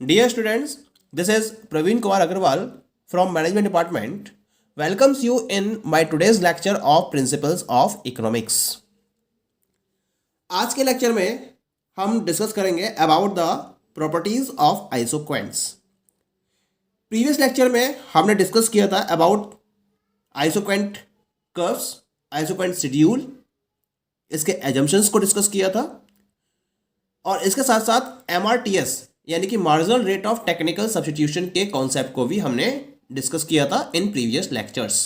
Dear students, this is Praveen Kumar Agarwal from Management Department. Welcomes you in my today's lecture of Principles of Economics. आज के lecture में हम discuss करेंगे about the properties of isoquants. Previous lecture में हमने discuss किया था about isoquant curves, isoquant schedule, इसके एजम्पशंस को डिस्कस किया था और इसके साथ साथ MRTS यानी कि marginal rate of technical substitution के कॉन्सेप्ट को भी हमने डिस्कस किया था in previous lectures.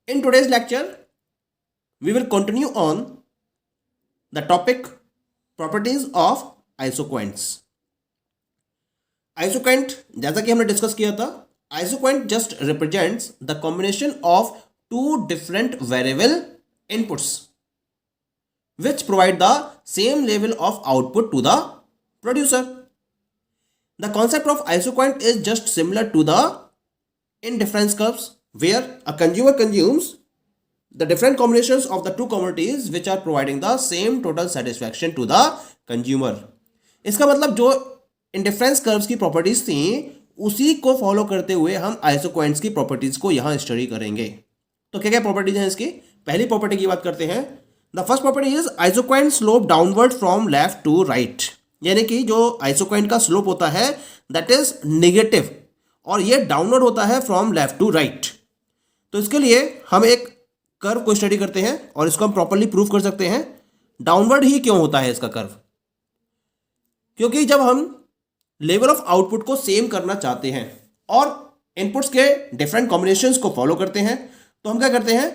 In today's lecture we will continue on the topic properties of isoquants. Isoquant जैसा कि हमने डिस्कस किया था, isoquant just represents the combination of two different variable inputs which provide the same level of output to the producer. The concept of isoquant is just similar to the indifference curves where a consumer consumes the different combinations of the two commodities which are providing the same total satisfaction to the consumer. इसका मतलब जो indifference curves की properties थी उसी को follow करते हुए हम आइसोक्वेंट्स की प्रॉपर्टीज को यहाँ स्टडी करेंगे. तो क्या क्या प्रॉपर्टीज हैं इसकी? पहली प्रॉपर्टी की बात करते हैं. The first property is isoquant slope downward from left to right. यानी कि जो आइसोक्वेंट का स्लोप होता है दैट इज नेगेटिव और ये डाउनवर्ड होता है फ्रॉम लेफ्ट टू राइट. तो इसके लिए हम एक कर्व को स्टडी करते हैं और इसको हम प्रॉपर्ली प्रूव कर सकते हैं. डाउनवर्ड ही क्यों होता है इसका कर्व? क्योंकि जब हम लेवल ऑफ आउटपुट को सेम करना चाहते हैं और इनपुट्स के डिफरेंट कॉम्बिनेशंस को फॉलो करते हैं तो हम क्या करते हैं,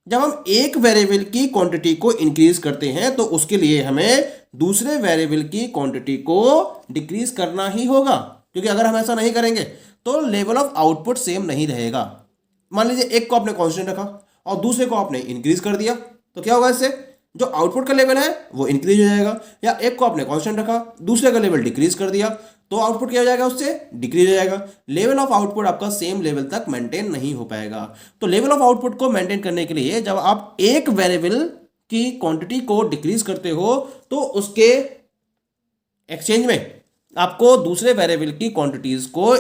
जब हम एक वेरिएबल की क्वांटिटी को इंक्रीज करते हैं तो उसके लिए हमें दूसरे वेरिएबल की क्वांटिटी को डिक्रीज करना ही होगा. क्योंकि अगर हम ऐसा नहीं करेंगे तो लेवल ऑफ आउटपुट सेम नहीं रहेगा. मान लीजिए एक को आपने कांस्टेंट रखा और दूसरे को आपने इंक्रीज कर दिया तो क्या होगा? इससे जो आउटपुट का लेवल है वो इंक्रीज हो जाएगा. या एक को आपने कांस्टेंट रखा, दूसरे का लेवल डिक्रीज कर दिया तो आउटपुट क्या हो जाएगा? उससे डिक्रीज हो जाएगा. लेवल ऑफ आउटपुट आपका सेम लेवल तक मेंटेन नहीं हो पाएगा. तो लेवल ऑफ आउटपुट को मेंटेन करने के लिए जब आप एक वेरिएबल की क्वांटिटी को डिक्रीज करते हो तो उसके एक्सचेंज में आपको दूसरे वेरिएबल की क्वांटिटीज को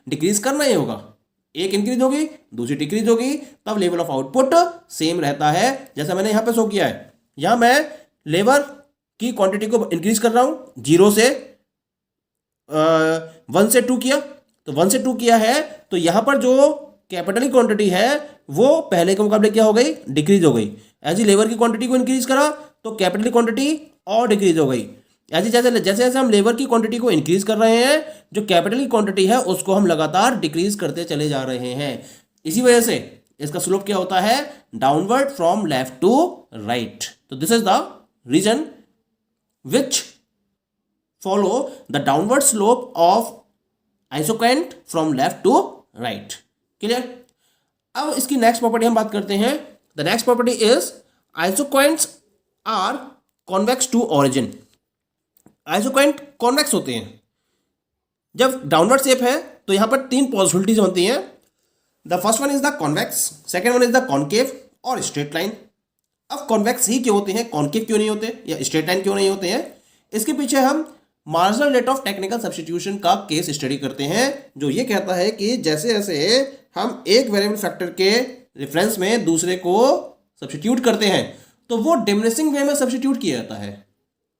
डिक्रीज करना ही होगा. एक इंक्रीज होगी, दूसरी डिक्रीज होगी, तब लेवल ऑफ आउटपुट सेम रहता है. जैसा मैंने यहां पे शो किया है, यहां मैं लेबर की क्वांटिटी को इंक्रीज कर रहा हूं 0 से 1 से 2 किया. तो 1 से 2 किया है तो यहां पर जो कैपिटल की क्वांटिटी है वो पहले के मुकाबले क्या हो गई? डिक्रीज हो गई. ऐसी लेबर की क्वांटिटी को इंक्रीज करा तो कैपिटल की क्वांटिटी और डिक्रीज हो गई. ऐसे जैसे जैसे जैसे हम लेबर की क्वांटिटी को इंक्रीज कर रहे हैं, जो कैपिटल की क्वांटिटी है उसको हम लगातार डिक्रीज करते चले जा रहे हैं. इसी वजह से इसका स्लोप क्या होता है? Downward from left to right. तो this is the reason which follow the downward slope of isoquant from left to right. Clear? अब इसकी नेक्स्ट प्रॉपर्टी हम बात करते हैं. The next property is isoquants are convex to origin. Isoquant convex होते हैं. जब डाउनवर्ड शेप है तो यहां पर 3 पॉसिबिलिटीज होती हैं. The first one is the convex, second one is the concave और स्ट्रेट लाइन. अब कॉन्वेक्स ही क्यों होते हैं, कॉन्केव क्यों नहीं होते या स्ट्रेट लाइन क्यों नहीं होते हैं? इसके पीछे हम marginal rate of technical substitution का केस स्टडी करते हैं, जो ये कहता है कि जैसे जैसे हम एक वेरिएबल फैक्टर के रेफरेंस में दूसरे को सब्स्टिट्यूट करते हैं तो वो डिमिनिशिंग वे में सब्स्टिट्यूट किया जाता है.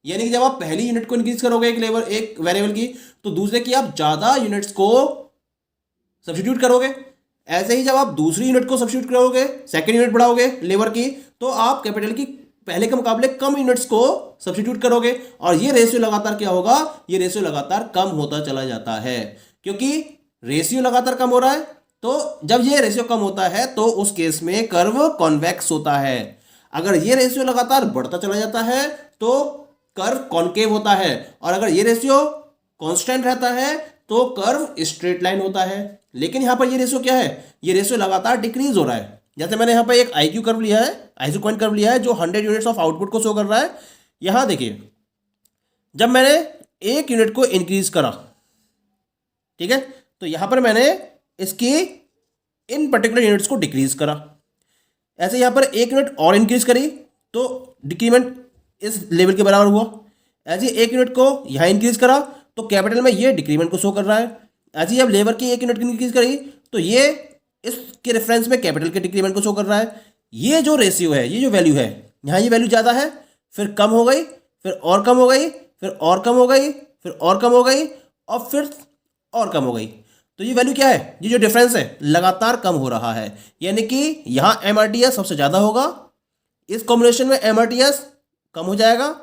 यानी कि जब आप पहली यूनिट को इंक्रीज करोगे एक वेरिएबल की तो दूसरे की आप ज़्यादा यूनिट्स को सब्स्टिट्यूट करोगे. ऐसे ही जब आप दूसरी यूनिट को सब्स्टिट्यूट करोगे, सेकेंड यूनिट बढ़ाओगे लेबर की, तो आप कैपिटल की पहले के मुकाबले कम यूनिट्स को सब्स्टिट्यूट करोगे और ये रेशियो लगातार क्या होगा? ये रेशियो लगातार कम होता चला जाता है. क्योंकि रेशियो लगातार कम हो रहा है तो जब ये रेशियो कम होता है तो उस केस में कर्व कॉन्वेक्स होता है. अगर ये रेशियो लगातार बढ़ता चला जाता है तो कर्व कॉन्केव होता है और अगर ये रेशियो कांस्टेंट रहता है तो कर्व स्ट्रेट लाइन होता है. लेकिन यहां पर ये रेशियो क्या है? ये रेशियो लगातार डिक्रीज हो रहा है. जैसे मैंने यहाँ पे एक आईक्यू कर्व लिया है, आइसोक्वेंट कर्व लिया है जो 100 यूनिट्स ऑफ आउटपुट को शो कर रहा है. यहाँ देखिए, जब मैंने एक यूनिट को इंक्रीज करा, ठीक है, तो यहाँ पर मैंने इसकी इन पर्टिकुलर यूनिट्स को डिक्रीज करा. ऐसे यहाँ पर एक यूनिट और इंक्रीज करी तो डिक्रीमेंट इस लेवल के बराबर हुआ. ऐसे एक यूनिट को यहाँ इंक्रीज करा तो कैपिटल में ये डिक्रीमेंट को शो कर रहा है। ऐसे ही अब लेबर की 1 यूनिट की इंक्रीज करी तो ये इसके रेफरेंस में कैपिटल के डिक्रीमेंट को शो कर रहा है। ये जो रेशियो है, ये जो वैल्यू है, यहाँ ये वैल्यू ज़्यादा है, फिर कम हो गई, फिर और कम हो गई, फिर और कम हो गई, फिर और कम हो गई, और फिर और कम हो गई। तो ये वैल्यू क्या है, ये जो डिफरेंस है लगातार कम हो रहा है, यानी कि यहाँ एमआरटीएस सबसे ज़्यादा होगा, इस कॉम्बिनेशन में एमआरटीएस कम हो जाएगा,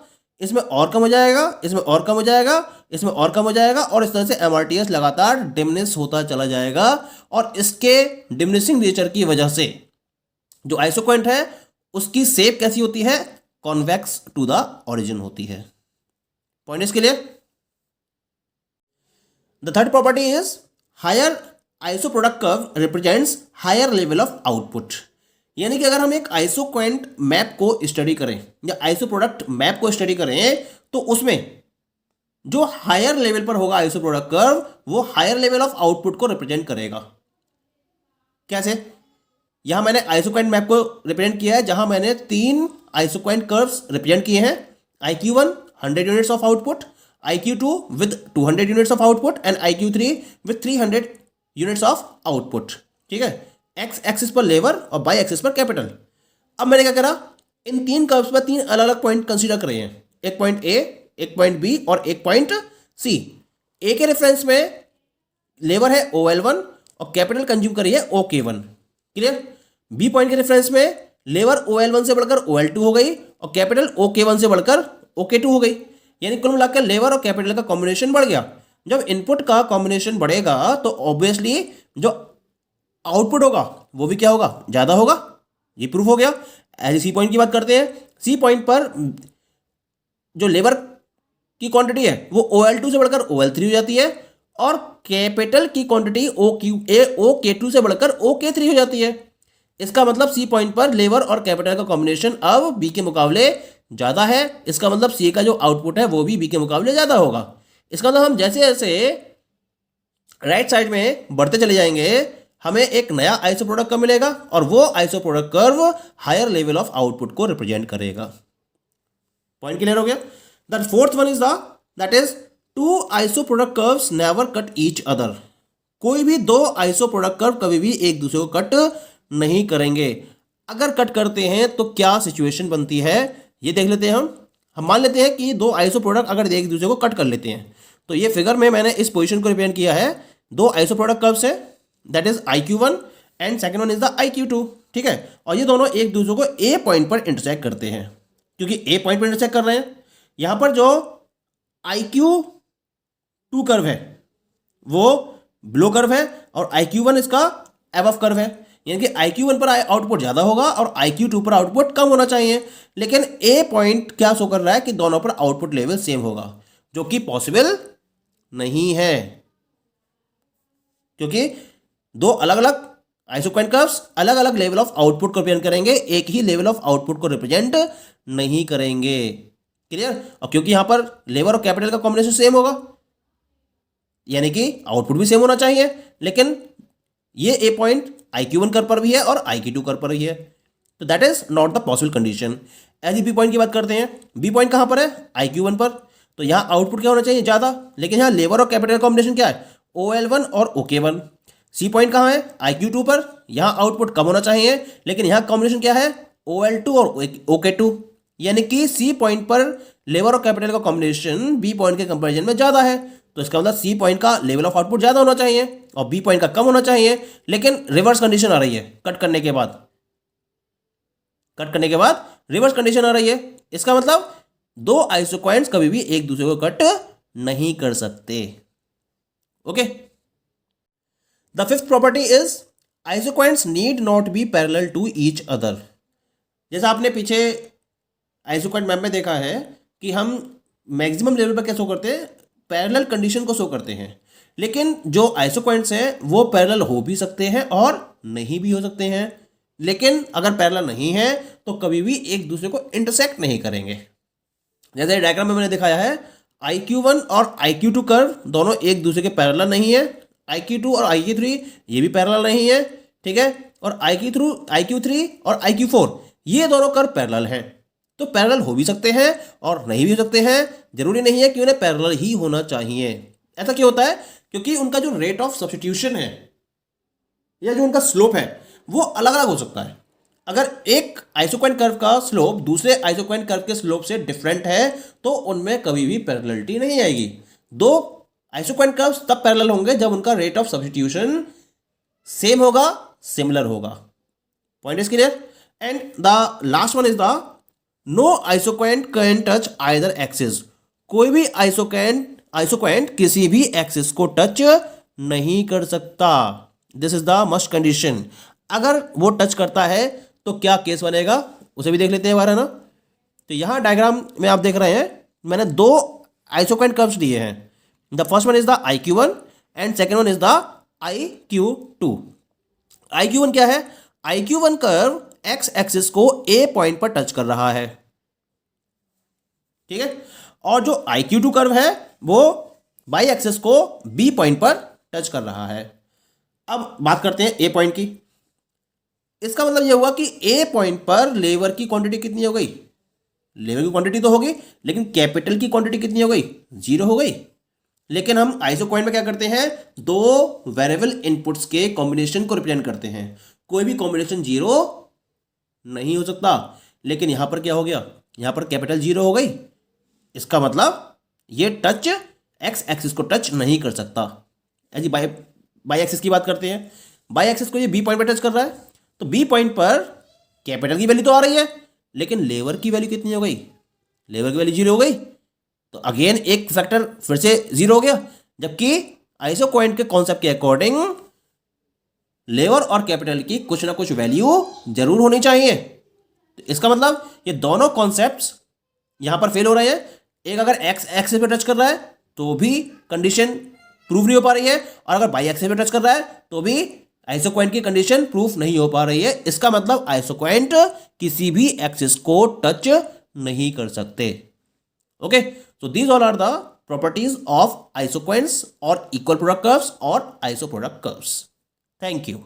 इसमें और कम हो जाएगा, इसमें और कम हो जाएगा, इसमें और कम हो जाएगा, और इस तरह से एमआरटीएस लगातार डिमिनिश होता चला जाएगा। और इसके डिमिनिशिंग नेचर की वजह से जो आइसोक्वेंट है उसकी शेप कैसी होती है, कॉन्वेक्स टू द ओरिजिन होती है। पॉइंट इसके लिए the third property is higher isoproduct curve represents higher level of output. यानी कि अगर हम एक आइसोक्वेंट मैप को स्टडी करें या आइसोप्रोडक्ट मैप को स्टडी करें तो उसमें जो हायर लेवल पर होगा आइसोप्रोडक्ट कर्व वो हायर लेवल ऑफ आउटपुट को रिप्रेजेंट करेगा। कैसे? यहां मैंने आइसोक्वेंट मैप को रिप्रेजेंट किया है जहां मैंने 3 आइसोक्वेंट कर्व्स रिप्रेजेंट किए हैं। IQ1 100 units of output, IQ2 with 200 units of output and IQ3 with 300 units of output. ठीक है, एक्स एक्सिस पर लेबर और बाई एक्सिस पर कैपिटल। अब मैंने क्या करा, इन 3 कर्व्स पर 3 अलग अलग पॉइंट कंसीडर करे हैं, एक पॉइंट ए, एक पॉइंट बी और एक पॉइंट सी। ए के रेफरेंस में लेबर है OL1 और कैपिटल कंज्यूम करी है OK1। क्लियर? बी पॉइंट के रेफरेंस में लेबर OL1 से बढ़कर OL2 हो गई और कैपिटल OK1 से बढ़कर OK2 हो गई। यानी कुल मिलाकर लेबर और कैपिटल का कॉम्बिनेशन बढ़ गया। जब इनपुट का कॉम्बिनेशन बढ़ेगा तो ऑब्वियसली जो आउटपुट होगा वो भी क्या होगा, ज़्यादा होगा। ये प्रूफ हो गया। ऐसे सी पॉइंट की बात करते हैं। सी पॉइंट पर जो लेबर की क्वांटिटी है वो OL2 से बढ़कर OL3 हो जाती है और कैपिटल की क्वांटिटी OK2 से बढ़कर OK3 हो जाती है। इसका मतलब सी पॉइंट पर लेबर और कैपिटल का कॉम्बिनेशन अब बी के मुकाबले ज़्यादा है। इसका मतलब सी का जो आउटपुट है वो भी बी के मुकाबले ज़्यादा होगा। इसका मतलब हम जैसे जैसे राइट साइड में बढ़ते चले जाएंगे हमें एक नया आइसो प्रोडक्ट कर्व मिलेगा और वो iso product curve higher level of output को रिप्रेजेंट करेगा। पॉइंट क्लियर हो गया। The fourth one is that is 2 iso product curves never cut each other. कोई भी 2 आइसो प्रोडक्ट कर्व कभी भी एक दूसरे को कट नहीं करेंगे। अगर कट करते हैं तो क्या सिचुएशन बनती है ये देख लेते हैं। हम मान लेते हैं कि 2 आइसो प्रोडक्ट अगर एक दूसरे को कट कर लेते हैं तो ये फिगर में मैंने इस पोजीशन को रिप्रेजेंट किया है। 2 आइसो प्रोडक्ट कर्व्स है, that is IQ1 and second one is the IQ2। ठीक है, और ये दोनों एक दूसरे को ए पॉइंट पर इंटरसेक्ट करते हैं। क्योंकि ए पॉइंट पर इंटरसेक्ट कर रहे हैं, यहां पर जो IQ2 कर्व है वो बिलो कर्व है और IQ1 इसका अबव कर्व है। यानी कि IQ1 पर आउटपुट ज़्यादा होगा और IQ2 पर आउटपुट कम होना चाहिए। लेकिन ए पॉइंट क्या शो कर रहा है कि दोनों पर आउटपुट लेवल सेम होगा, जो कि पॉसिबल नहीं है क्योंकि 2 अलग अलग आइसोक्वेंट कर्व्स अलग अलग लेवल ऑफ आउटपुट को रिप्रेजेंट करेंगे, एक ही लेवल ऑफ आउटपुट को रिप्रेजेंट नहीं करेंगे। क्लियर? और क्योंकि यहां पर लेबर और कैपिटल का कॉम्बिनेशन सेम होगा यानी कि आउटपुट भी सेम होना चाहिए। लेकिन ये ए पॉइंट IQ1 कर्व पर भी है और IQ2 कर्व पर भी है, तो that is not the possible condition. ऐसी बी पॉइंट की बात करते हैं। बी पॉइंट कहां पर है? IQ1 पर। तो यहां आउटपुट क्या होना चाहिए? ज़्यादा। लेकिन यहां लेबर और कैपिटल का कॉम्बिनेशन क्या है? OL1 और OK1। सी पॉइंट कहाँ है? IQ2 पर। यहाँ आउटपुट कम होना चाहिए लेकिन यहाँ कॉम्बिनेशन क्या है? OL2 और OK2। यानी कि सी पॉइंट पर लेबर और कैपिटल का कॉम्बिनेशन बी पॉइंट के कंपैरिजन में ज़्यादा है। तो इसका मतलब सी पॉइंट का लेवल ऑफ आउटपुट ज़्यादा होना चाहिए और बी पॉइंट का कम होना चाहिए। लेकिन रिवर्स कंडीशन आ रही है कट करने के बाद। कट करने के बाद रिवर्स कंडीशन आ रही है। इसका मतलब 2 आइसोक्वेंट्स कभी भी एक दूसरे को कट नहीं कर सकते। Okay. The fifth property is isoquants need not be parallel to each other. जैसा आपने पीछे आइसोक्वेंट मैप में देखा है कि हम मैक्सिमम लेवल पर क्या शो करते हैं? पैरेलल कंडीशन को शो करते हैं। लेकिन जो आइसोक्वेंट्स हैं वो पैरेलल हो भी सकते हैं और नहीं भी हो सकते हैं। लेकिन अगर पैरेलल नहीं है तो कभी भी एक दूसरे को इंटरसेक्ट नहीं करेंगे। जैसे डायग्राम में मैंने दिखाया है IQ1 और IQ2 कर्व दोनों एक दूसरे के पैरेलल नहीं है। IQ2 और IQ3 ये भी पैरेलल नहीं है। ठीक है, और IQ3 और IQ4 ये दोनों कर्व पैरेलल हैं। तो पैरेलल हो भी सकते हैं और नहीं भी हो सकते हैं, जरूरी नहीं है कि उन्हें पैरेलल ही होना चाहिए। ऐसा क्यों होता है? क्योंकि उनका जो रेट ऑफ सब्स्टिट्यूशन है या जो उनका स्लोप है वो अलग अलग हो सकता है। अगर एक आइसोक्वाइन कर्व का स्लोप दूसरे आइसोक्वाइन कर्व के स्लोप से डिफरेंट है तो उनमें कभी भी पैरेललिटी नहीं आएगी। दो आइसोक्वाइन कर्व्स तब पैरेलल होंगे जब उनका रेट ऑफ सब्स्टिट्यूशन सेम होगा, सिमिलर होगा। Point is clear? And the last one is the no isoquant can touch either axis. कोई भी आइसोक्वाइन किसी भी एक्सिस को टच नहीं कर सकता। This is the must condition. अगर वो टच करता है तो क्या केस बनेगा उसे भी देख लेते हैं बार, है ना। तो यहां डायग्राम में आप देख रहे हैं मैंने दो आइसोक्वाइन कर्व्स दिए हैं। The first one is the IQ1 and second one is the IQ2। IQ1 क्या है? IQ1 कर्व एक्स एक्सिस को A पॉइंट पर टच कर रहा है, ठीक है। और जो IQ2 कर्व है वो बाई एक्सिस को B पॉइंट पर टच कर रहा है। अब बात करते हैं A पॉइंट की। इसका मतलब यह हुआ कि A पॉइंट पर लेवर की क्वांटिटी कितनी हो गई? लेवर की क्वांटिटी तो होगी, लेकिन कैपिटल की क्वांटिटी कितनी हो गई? 0 हो गई। लेकिन हम आइसोक्वाइन में क्या करते हैं? दो वेरिएबल इनपुट्स के कॉम्बिनेशन को रिप्रेजेंट करते हैं। कोई भी कॉम्बिनेशन 0 नहीं हो सकता। लेकिन यहां पर क्या हो गया? यहां पर कैपिटल 0 हो गई। इसका मतलब ये टच एक्स एक्सिस को टच नहीं कर सकता। ऐसी बाई एक्सिस की बात करते हैं। बाई एक्सिस को ये B पॉइंट पर टच कर रहा है तो B पॉइंट पर कैपिटल की वैल्यू तो आ रही है, लेकिन लेवर की वैल्यू कितनी हो गई? लेवर की वैल्यू 0 हो गई। तो अगेन एक फैक्टर फिर से 0 हो गया। जबकि आइसोक्वाइन के कॉन्सेप्ट के अकॉर्डिंग लेवर और कैपिटल की कुछ ना कुछ वैल्यू जरूर होनी चाहिए। तो इसका मतलब ये दोनों कॉन्सेप्ट्स यहां पर फेल हो रहे हैं। एक अगर एक्स एक्सिस पे टच कर रहा है तो भी कंडीशन प्रूफ नहीं हो पा रही है, और अगर बाई एक्सिस पे टच कर रहा है तो भी आइसोक्वाइंट की कंडीशन प्रूफ नहीं हो पा रही है। इसका मतलब आइसोक्वाइंट किसी भी एक्सिस को टच नहीं कर सकते। Okay, so these all are the properties of isoquants or equal product curves or isoproduct curves. Thank you.